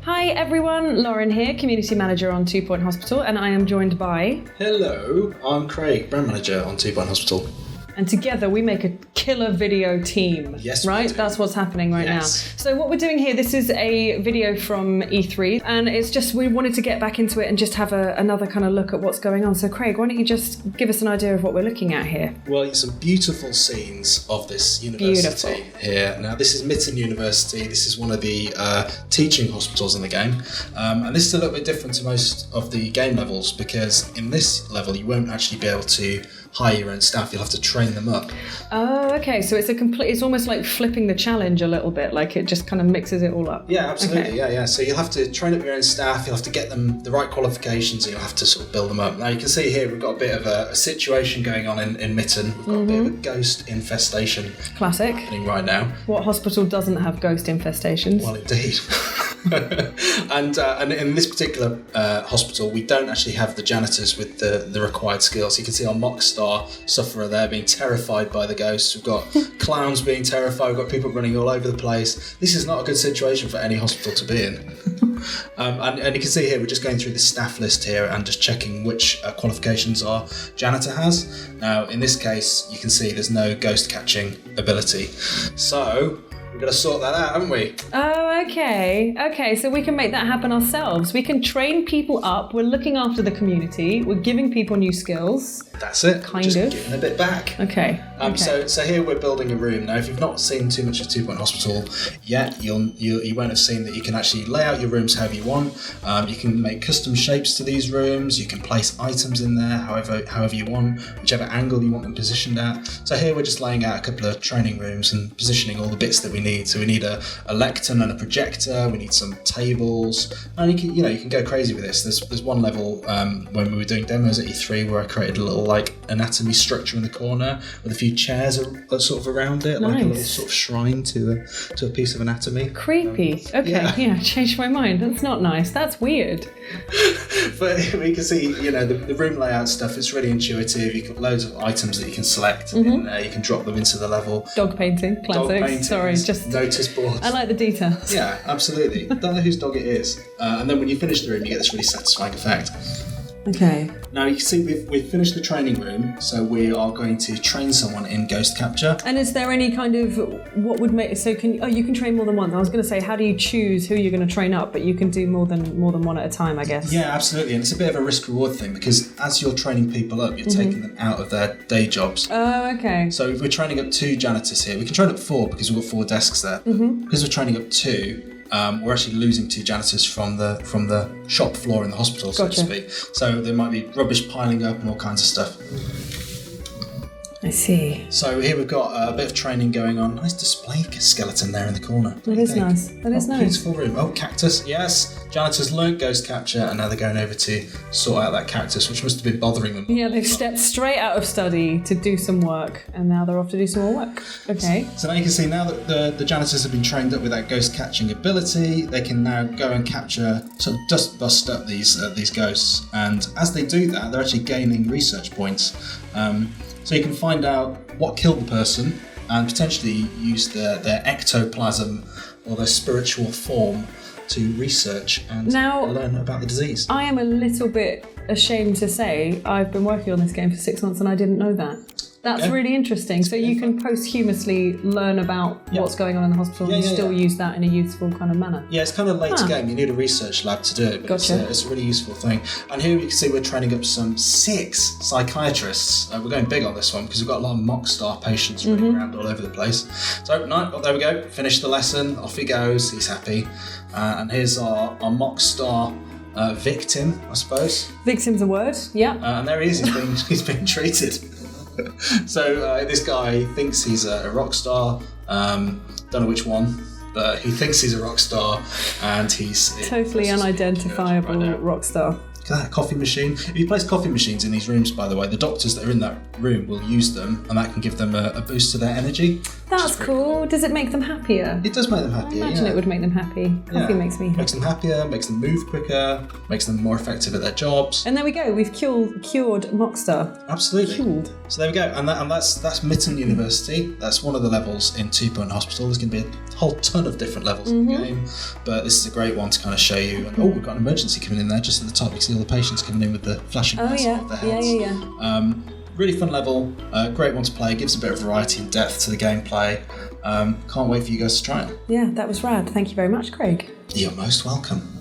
Hi everyone, Lauren here, Community Manager on 2 Point Hospital, and I am joined by... Hello, I'm Craig, Brand Manager on 2 Point Hospital. And together we make a killer video team. Yes, right? That's what's happening right now. So what we're doing here, this is a video from E3, and it's just we wanted to get back into it and just have another kind of look at what's going on. So Craig, why don't you just give us an idea of what we're looking at here? Well, it's some beautiful scenes of this university here. Now, this is Milton University. This is one of the teaching hospitals in the game. And this is a little bit different to most of the game levels because in this level you won't actually be able to hire your own staff. You'll have to train them up. Oh, okay. So it's almost like flipping the challenge a little bit, like it just kind of mixes it all up. Yeah, absolutely. Okay. Yeah. So you'll have to train up your own staff, you'll have to get them the right qualifications, and you'll have to sort of build them up. Now you can see here we've got a bit of a situation going on in Mitten. We've got a bit of a ghost infestation. Classic. Happening right now. What hospital doesn't have ghost infestations? Well, indeed. and in this particular hospital, we don't actually have the janitors with the required skills. You can see our mock star sufferer there being terrified by the ghosts. We've got clowns being terrified. We've got people running all over the place. This is not a good situation for any hospital to be in. And you can see here we're just going through the staff list here and just checking which qualifications our janitor has. Now, in this case, you can see there's no ghost catching ability. So we're going to sort that out, haven't we? Oh, okay. Okay, so we can make that happen ourselves. We can train people up. We're looking after the community. We're giving people new skills. That's it. Kind just of. Giving a bit back. Okay. So here we're building a room. Now, if you've not seen too much of 2 Point Hospital yet, you won't have seen that you can actually lay out your rooms however you want. You can make custom shapes to these rooms. You can place items in there however you want, whichever angle you want them positioned at. So here we're just laying out a couple of training rooms and positioning all the bits that we need. So we need a lectern and a projector. We need some tables, and you can go crazy with this. There's one level when we were doing demos at E3 where I created a little anatomy structure in the corner with a few chairs sort of around it, nice. Like a little sort of shrine to a piece of anatomy. Creepy. Okay, yeah, changed my mind. That's not nice. That's weird. But we can see, the room layout stuff. It's really intuitive. You've got loads of items that you can select, and you can drop them into the level. Dog painting, classic. Sorry, just notice boards. I like the details. Yeah, absolutely. Don't know whose dog it is. And then when you finish the room, you get this really satisfying effect. Okay. Now you can see we've finished the training room, so we are going to train someone in ghost capture. And is there any kind of what would make you can train more than once? I was going to say, how do you choose who you're going to train up? But you can do more than one at a time, I guess. Yeah, absolutely, and it's a bit of a risk-reward thing because as you're training people up, you're taking them out of their day jobs. Oh, okay. So if we're training up 2 janitors here, we can train up 4 because we've got 4 desks there. Because we're training up 2. We're actually losing 2 janitors from the shop floor in the hospital, so to speak. So there might be rubbish piling up and all kinds of stuff. I see. So here we've got a bit of training going on. Nice display skeleton there in the corner. That is nice. That is nice. Beautiful room. Oh, cactus. Yes. Janitors learnt ghost capture and now they're going over to sort out that cactus, which must have been bothering them. Yeah, they've stepped straight out of study to do some work and now they're off to do some more work. Okay. So now you can see now that the janitors have been trained up with that ghost catching ability, they can now go and capture, sort of dust bust up these ghosts. And as they do that, they're actually gaining research points. So you can find out what killed the person and potentially use their ectoplasm or their spiritual form to research and learn about the disease. I am a little bit ashamed to say I've been working on this game for 6 months and I didn't know that. That's really interesting. So you can posthumously learn about what's going on in the hospital and still use that in a useful kind of manner. Yeah, it's kind of late game. You need a research lab to do it, but it's a really useful thing. And here you can see we're training up some 6 psychiatrists. We're going big on this one because we've got a lot of mock star patients running around all over the place. So, there we go. Finished the lesson. Off he goes. He's happy. And here's our mock star victim, I suppose. Victim's a word, yeah. And there he is. He's being treated. So this guy thinks he's a rock star. Don't know which one, but he thinks he's a rock star, and he's totally unidentifiable rock star. that coffee machine. If you place coffee machines in these rooms, by the way, the doctors that are in that room will use them, and that can give them a boost to their energy. That's cool. Does it make them happier? It does make them happier. I imagine it would make them happy. Coffee makes me happy. Makes them happier, makes them move quicker, makes them more effective at their jobs. And there we go. We've cured Mockstar. Absolutely. Cured. So there we go. And that's Milton University. That's one of the levels in 2 Point Hospital. There's going to be a whole ton of different levels in the game, but this is a great one to kind of show you. And we've got an emergency coming in there just at the top. You can see all the patients coming in with the flashing lights above their heads. Really fun level, great one to play, gives a bit of variety and depth to the gameplay. Can't wait for you guys to try it. Yeah, that was rad. Thank you very much, Craig. You're most welcome.